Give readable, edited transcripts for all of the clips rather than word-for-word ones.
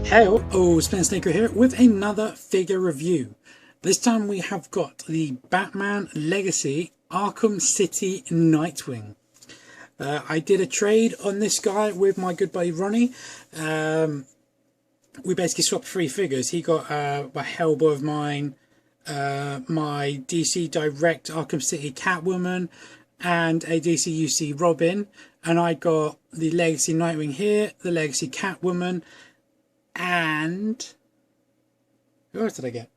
Hey, oh, Spin Sneaker here with another figure review. This time we have got the Batman Legacy Arkham City Nightwing. I did a trade on this guy with my good buddy Ronnie. We basically swapped 3 figures. He got a Hellboy of mine, my DC Direct Arkham City Catwoman, and a DC UC Robin. And I got the Legacy Nightwing here, the Legacy Catwoman, and who else did I get?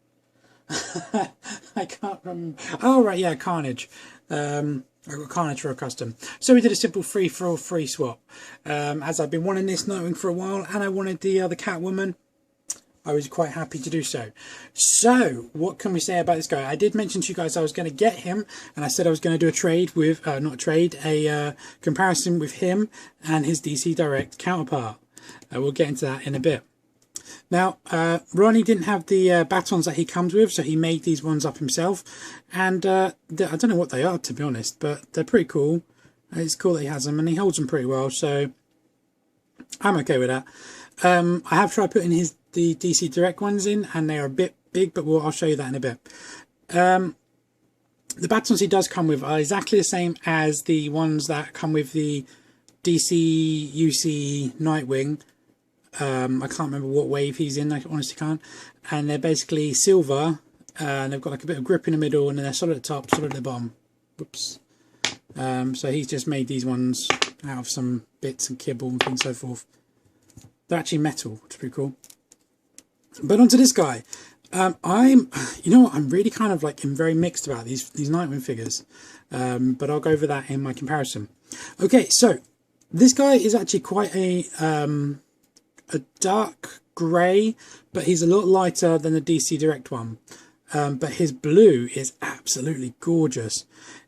I can't remember. Oh right, yeah, Carnage. I got Carnage for a custom. So we did a simple free-for-all free swap. As I've been wanting this Nightwing for a while, and I wanted the other Catwoman, I was quite happy to do so. So, what can we say about this guy? I did mention to you guys I was going to get him, and I said I was going to do a trade with, not a trade, a comparison with him and his DC Direct counterpart. We'll get into that in a bit. Now, Ronnie didn't have the batons that he comes with, so he made these ones up himself. And I don't know what they are, to be honest, but they're pretty cool. It's cool that he has them, and he holds them pretty well, so I'm okay with that. I have tried putting the DC Direct ones in, and they are a bit big, but I'll show you that in a bit. The batons he does come with are exactly the same as the ones that come with the DC UC Nightwing. I can't remember what wave he's in, I honestly can't. And they're basically silver, and they've got like a bit of grip in the middle, and then they're solid at the top, solid at the bottom. Whoops. So he's just made these ones out of some bits and kibble and so forth. They're actually metal, which is pretty cool. But onto this guy. I'm really kind of like very mixed about these Nightwing figures. But I'll go over that in my comparison. Okay, so this guy is actually quite a dark grey, but he's a lot lighter than the DC Direct one. But his blue is absolutely gorgeous.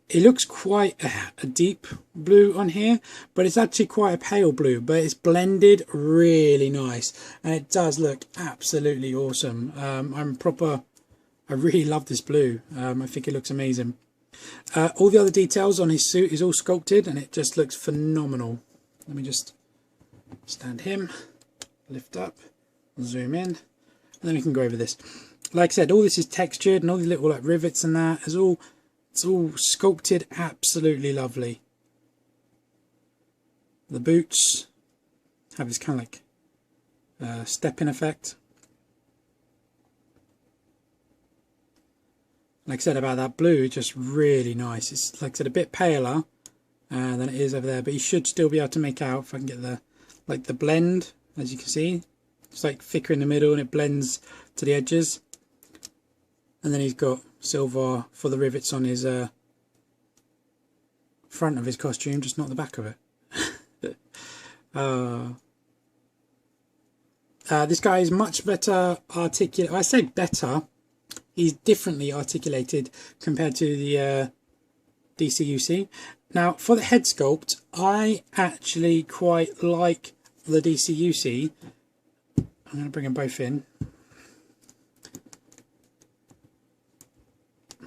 It looks quite a deep blue on here, but it's actually quite a pale blue, but it's blended really nice, and it does look absolutely awesome. I really love this blue. I think it looks amazing. All the other details on his suit is all sculpted, and it just looks phenomenal. Let me just stand him, lift up, zoom in, and then we can go over this. Like I said, all this is textured, and all the little like rivets and that is all, it's all sculpted absolutely lovely. The boots have this kind of like step-in effect. Like I said about that blue, just really nice. It's like I said, a bit paler than it is over there, but you should still be able to make out if I can get the blend. As you can see, it's like thicker in the middle and it blends to the edges. And then he's got silver for the rivets on his front of his costume, just not the back of it. This guy is much better articulated. I say better, he's differently articulated compared to the DCUC. Now, for the head sculpt, I actually quite like the DCUC. I'm going to bring them both in.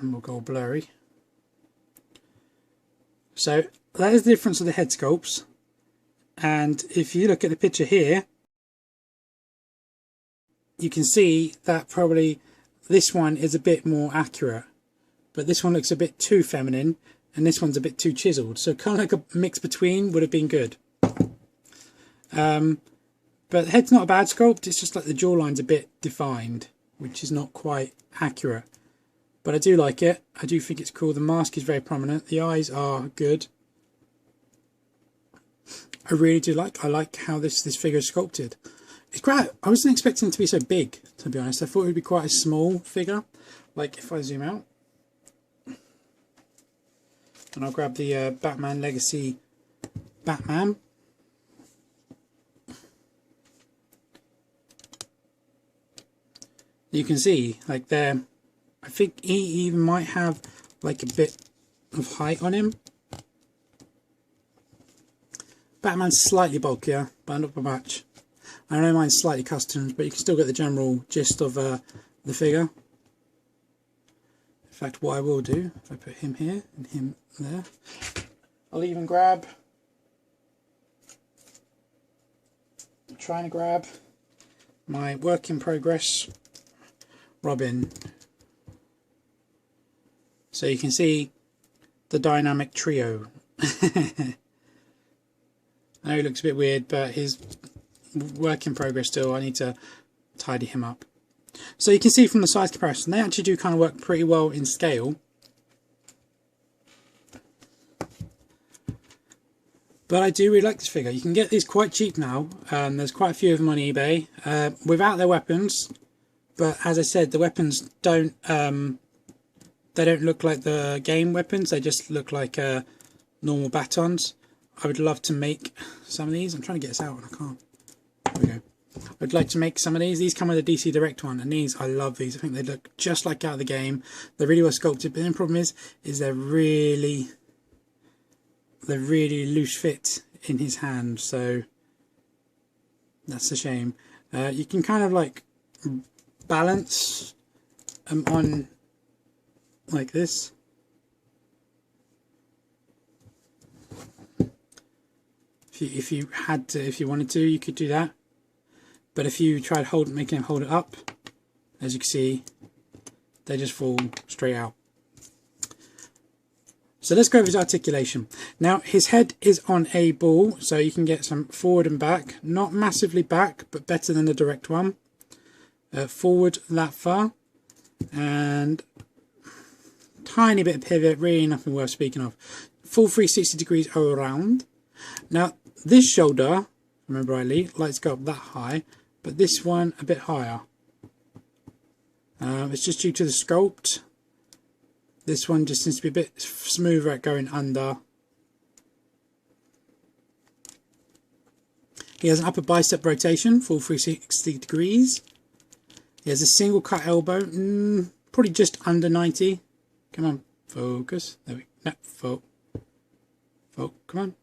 And we'll go all blurry. So that is the difference of the head sculpts. And if you look at the picture here, you can see that probably this one is a bit more accurate, but this one looks a bit too feminine, and this one's a bit too chiseled. So kind of like a mix between would have been good. But the head's not a bad sculpt. It's just like the jawline's a bit defined, which is not quite accurate. But I do like it. I do think it's cool. The mask is very prominent. The eyes are good. I really do like. I like how this figure is sculpted. It's great. I wasn't expecting it to be so big, to be honest. I thought it would be quite a small figure. Like if I zoom out, and I'll grab the Batman Legacy Batman. You can see like there. I think he even might have like a bit of height on him. Batman's slightly bulkier, but not by much. I know mine's slightly customed, but you can still get the general gist of the figure. In fact, what I will do, if I put him here and him there, I'll even grab, I'm trying to grab my work in progress Robin. So you can see the dynamic trio. I know he looks a bit weird, but his work in progress still. I need to tidy him up. So you can see from the size comparison, they actually do kind of work pretty well in scale. But I do really like this figure. You can get these quite cheap now. There's quite a few of them on eBay without their weapons. But as I said, the weapons don't they don't look like the game weapons. They just look like normal batons. I would love to make some of these. I'm trying to get this out and I can't. There we go. I'd like to make some of these. These come with a DC Direct one, and these, I love these. I think they look just like out of the game. They're really well sculpted, but the problem is they're really loose fit in his hand, so that's a shame. You can kind of like balance on like this. If you had to, if you wanted to, you could do that. But if you tried making him hold it up, as you can see, they just fall straight out. So let's go over his articulation. Now his head is on a ball, so you can get some forward and back. Not massively back, but better than the direct one. Forward that far, and tiny bit of pivot, really nothing worth speaking of. Full 360 degrees all around. Now this shoulder, remember rightly, likes to go up that high, but this one a bit higher. It's just due to the sculpt. This one just seems to be a bit smoother at going under. He has an upper bicep rotation, full 360 degrees. He has a single cut elbow, probably just under 90. Come on, focus. There we go. No, come on.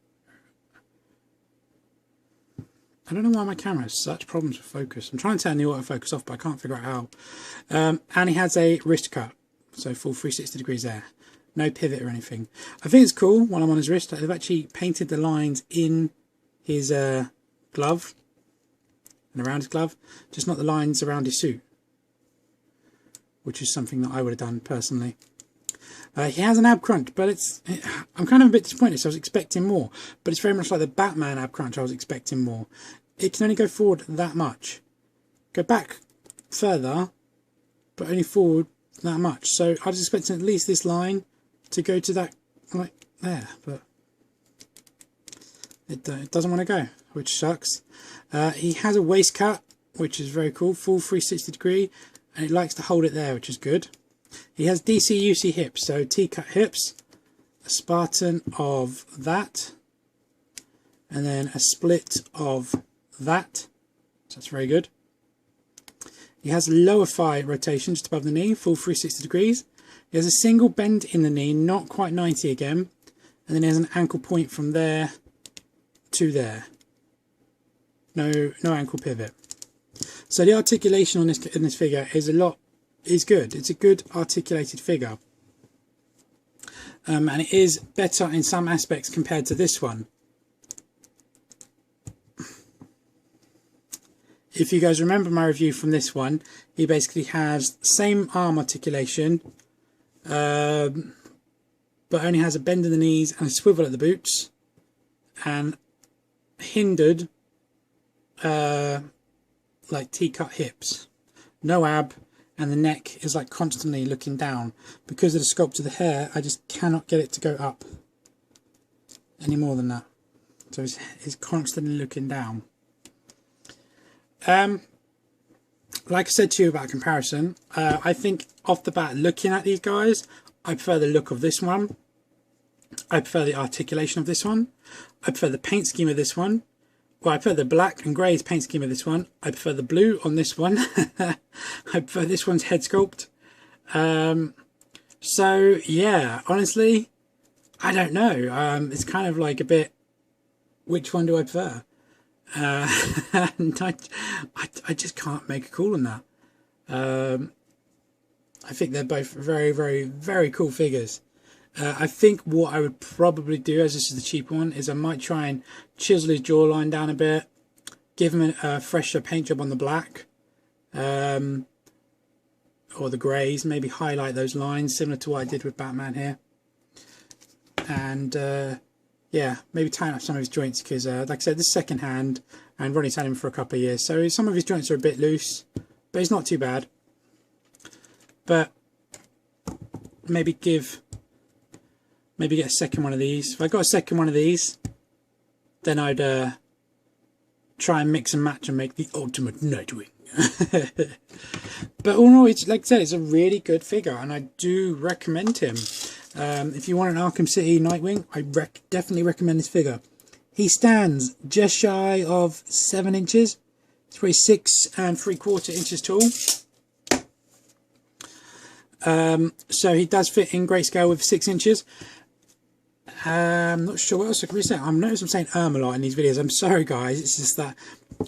I don't know why my camera has such problems with focus. I'm trying to turn the autofocus off, but I can't figure out how. And he has a wrist cut, so full 360 degrees there. No pivot or anything. I think it's cool while I'm on his wrist. They've actually painted the lines in his glove and around his glove, just not the lines around his suit, which is something that I would have done personally. He has an ab crunch, but I'm kind of a bit disappointed. So I was expecting more, but it's very much like the Batman ab crunch. I was expecting more. It can only go forward that much. Go back further, but only forward that much. So I was expecting at least this line to go to that, like there, but it doesn't want to go, which sucks. He has a waist cut, which is very cool, full 360 degree, and it likes to hold it there, which is good. He has DC UC hips, so T-cut hips, a Spartan of that, and then a split of that, so that's very good. He has lower thigh rotation just above the knee, full 360 degrees. He has a single bend in the knee, not quite 90 again, and then he has an ankle point from there to there. No ankle pivot. So the articulation on in this figure is good. It's a good articulated figure, and it is better in some aspects compared to this one. If you guys remember my review from this one, he basically has the same arm articulation, but only has a bend in the knees and a swivel at the boots, and hindered like T-cut hips. No ab, and the neck is like constantly looking down. Because of the sculpt of the hair, I just cannot get it to go up any more than that. So it's constantly looking down. Like I said to you about comparison, I think off the bat, looking at these guys, I prefer the look of this one. I prefer the articulation of this one. I prefer the paint scheme of this one. Well, I prefer the black and grey paint scheme of this one. I prefer the blue on this one. I prefer this one's head sculpt. So yeah, honestly, I don't know. It's kind of like a bit, which one do I prefer? And I just can't make a call on that. I think they're both very, very, very cool figures. I think what I would probably do, as this is the cheaper one, is I might try and chisel his jawline down a bit, give him a fresher paint job on the black, or the greys, maybe highlight those lines similar to what I did with Batman here. And yeah, maybe tighten up some of his joints because like I said, this is second hand and Ronnie's had him for a couple of years, so some of his joints are a bit loose, but it's not too bad. But maybe get a second one of these. If I got a second one of these, then I'd try and mix and match and make the ultimate Nightwing. But all in all, it's, like I said, it's a really good figure and I do recommend him. If you want an Arkham City Nightwing, I definitely recommend this figure. He stands just shy of 7 inches. It's probably 6 3/4 inches tall. So he does fit in great-scale with 6 inches. I'm not sure what else I can really say. I'm noticing I'm saying a lot in these videos. I'm sorry guys, it's just that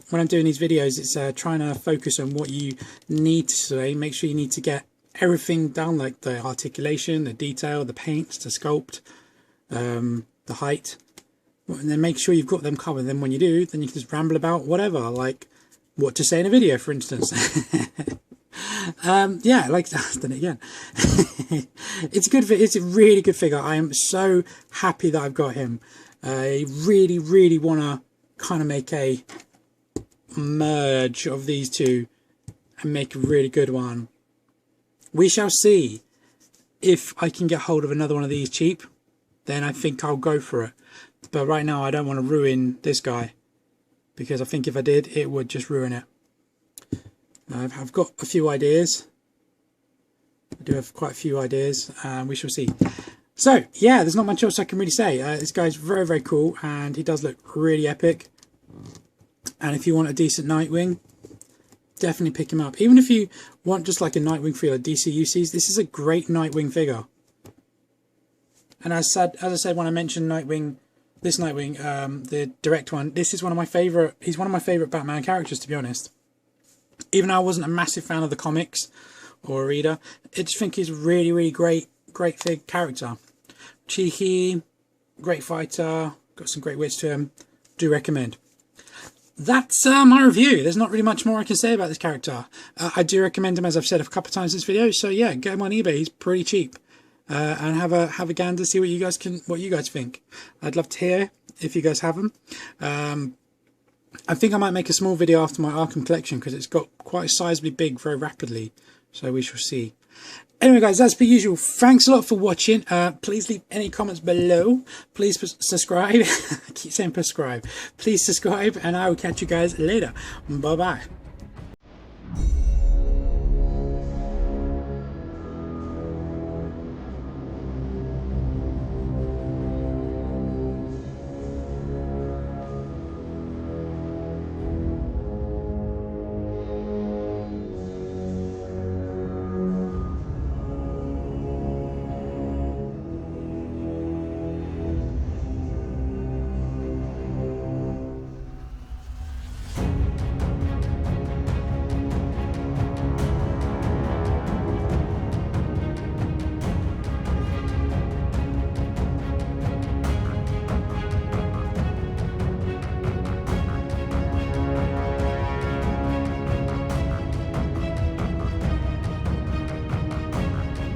when I'm doing these videos, it's trying to focus on what you need to say. Make sure you need to get everything down, like the articulation, the detail, the paints, the sculpt, the height, and then make sure you've got them covered. Then when you do, then you can just ramble about whatever, like what to say in a video, for instance. Yeah, like I've done it again. It's good. It's a really good figure. I am so happy that I've got him. I really want to kind of make a merge of these two and make a really good one. We shall see. If I can get hold of another one of these cheap, then I think I'll go for it. But right now I don't want to ruin this guy, because I think if I did, it would just ruin it. I've got a few ideas. I do have quite a few ideas, and we shall see. So yeah, there's not much else I can really say. This guy's very cool, and he does look really epic. And if you want a decent Nightwing, definitely pick him up. Even if you want just like a Nightwing figure, DC UCs, this is a great Nightwing figure. And as I said when I mentioned Nightwing, this Nightwing, the direct one, this is one of my favourite. He's one of my favourite Batman characters, to be honest. Even though I wasn't a massive fan of the comics or a reader, I just think he's a really great character. Cheeky, great fighter, got some great wits to him. Do recommend. That's my review. There's not really much more I can say about this character. I do recommend him, as I've said a couple of times in this video. So yeah, get him on eBay. He's pretty cheap. And have a gander, see what you guys think. I'd love to hear if you guys have them. I think I might make a small video after my Arkham collection, because it's got quite sizably big very rapidly. So we shall see. Anyway guys, as per usual, thanks a lot for watching. Please leave any comments below. Please subscribe. I keep saying prescribe. Please subscribe, and I will catch you guys later. Bye bye.